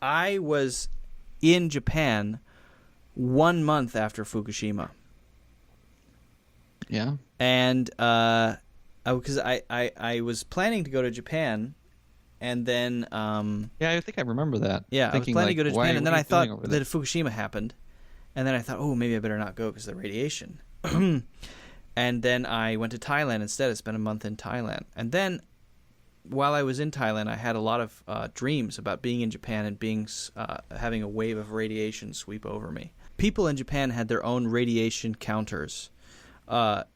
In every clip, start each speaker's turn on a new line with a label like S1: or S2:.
S1: I was in Japan 1 month after Fukushima.
S2: Yeah.
S1: And because I was planning to go to Japan, and then
S2: I think I remember that.
S1: yeah, I was
S2: Thinking,
S1: planning to go to Japan, and then I thought
S2: over
S1: that
S2: there?
S1: Fukushima happened, and then I thought, oh, maybe I better not go because of the radiation. And then I went to Thailand instead. I spent a month in Thailand, and then while I was in Thailand, I had a lot of dreams about being in Japan and being having a wave of radiation sweep over me. People in Japan had their own radiation counters, not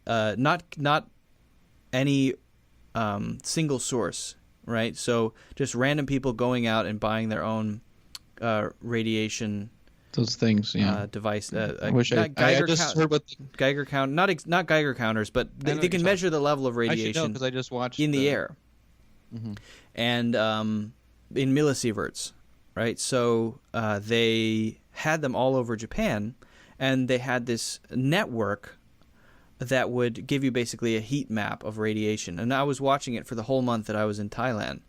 S1: any single source, right? So just random people going out and buying their own radiation.
S2: Those things,
S1: Device.
S2: I wish I just heard what
S1: Geiger count, not Geiger counters, but they can measure the level of radiation.
S2: I should know because I just watched
S1: in the air, and in millisieverts, right? So they had them all over Japan, and they had this network that would give you basically a heat map of radiation. And I was watching it for the whole month that I was in Thailand,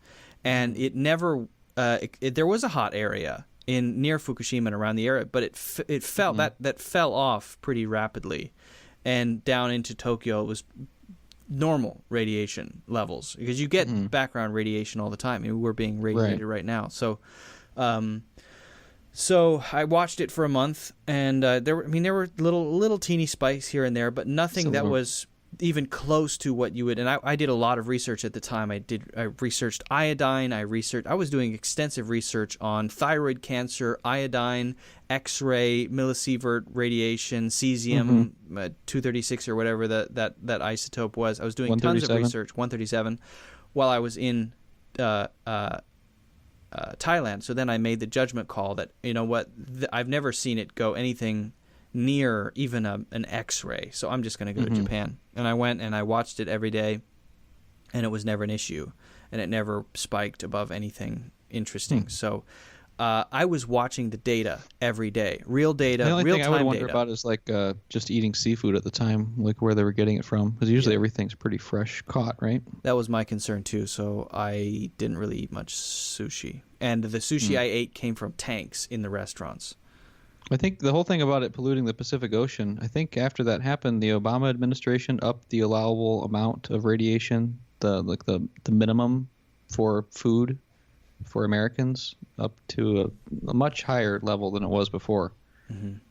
S1: and it never. There was a hot area near Fukushima and around the area, but it fell that fell off pretty rapidly, and down into Tokyo it was normal radiation levels because you get background radiation all the time. I mean, we're being radiated right now, so I watched it for a month, and there were little teeny spikes here and there, but nothing that was even close to what you would. And I did a lot of research at the time. I researched iodine. I was doing extensive research on thyroid cancer, iodine, X-ray, millisievert radiation, cesium 236 or whatever that isotope was. I was doing tons of research, 137, while I was in Thailand. So then I made the judgment call that, you know what, I've never seen it go anything near even an X-ray, so I'm just going to go to Japan. And I went and I watched it every day, and it was never an issue, and it never spiked above anything interesting. So I was watching the data every day, real data, real-time data.
S2: The only thing I would wonder about is like just eating seafood at the time, like where they were getting it from, because usually everything's pretty fresh caught, right?
S1: That was my concern too, so I didn't really eat much sushi. And the sushi I ate came from tanks in the restaurants.
S2: I think the whole thing about it polluting the Pacific Ocean, I think after that happened, the Obama administration upped the allowable amount of radiation, the minimum for food for Americans up to a much higher level than it was before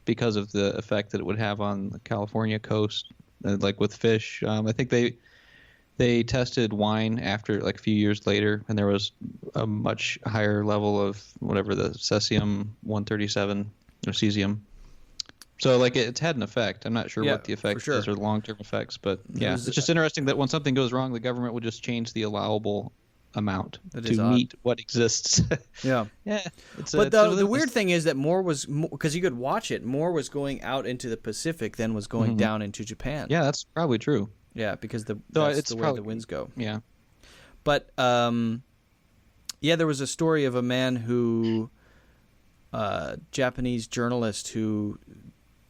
S2: because of the effect that it would have on the California coast, like with fish. I think they tested wine after like a few years later, and there was a much higher level of whatever the cesium-137 or cesium. So like it's had an effect. I'm not sure what the effect is or the long-term effects, but it's just interesting that when something goes wrong, the government will just change the allowable amount to meet what exists.
S1: Yeah. But the weird thing is that more was, because you could watch it, more was going out into the Pacific than was going down into Japan.
S2: Yeah, that's probably true.
S1: Yeah, because that's the way the winds go.
S2: Yeah.
S1: But there was a story of a man who, Japanese journalist who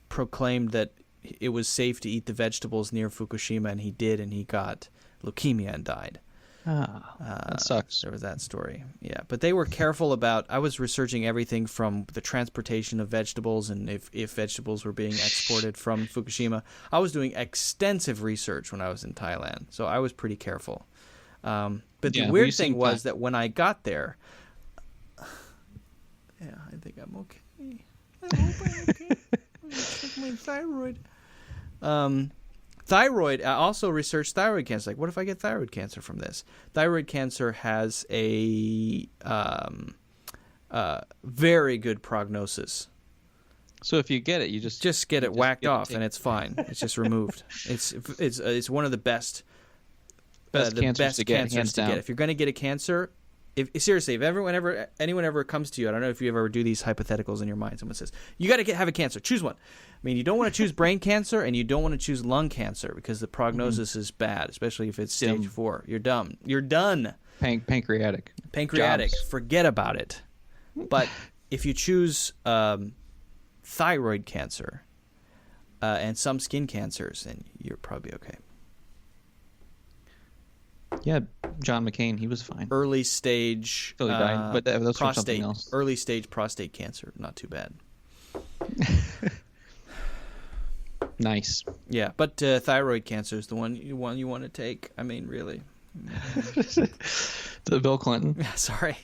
S1: proclaimed that it was safe to eat the vegetables near Fukushima, and he did, and he got leukemia and died.
S2: That sucks.
S1: There was that story. Yeah, but they were careful about. I was researching everything from the transportation of vegetables and if vegetables were being exported from Fukushima. I was doing extensive research when I was in Thailand, so I was pretty careful. But the weird thing was that when I got there, I think I'm okay. I hope I'm okay. I'm gonna check my thyroid. Thyroid, I also researched thyroid cancer. Like, what if I get thyroid cancer from this? Thyroid cancer has a very good prognosis.
S2: So if you get it, you just
S1: get it whacked off, and it's fine. It's just removed. It's one of the best
S2: cancers to get.
S1: If you're going to get a cancer, seriously, if anyone ever comes to you, I don't know if you ever do these hypotheticals in your mind. Someone says you got to have a cancer. Choose one. I mean, you don't want to choose brain cancer, and you don't want to choose lung cancer because the prognosis is bad, especially if it's stage 4. You're dumb. You're done.
S2: Pancreatic.
S1: Jobs. Forget about it. But if you choose thyroid cancer and some skin cancers, then you're probably okay.
S2: Yeah, John McCain, he was fine.
S1: Early stage
S2: Till he died, but that was from something
S1: prostate,
S2: else.
S1: early stage prostate cancer. Not too bad.
S2: Nice.
S1: Yeah, but thyroid cancer is the one you want to take. I mean, really.
S2: The Bill Clinton.
S1: Sorry.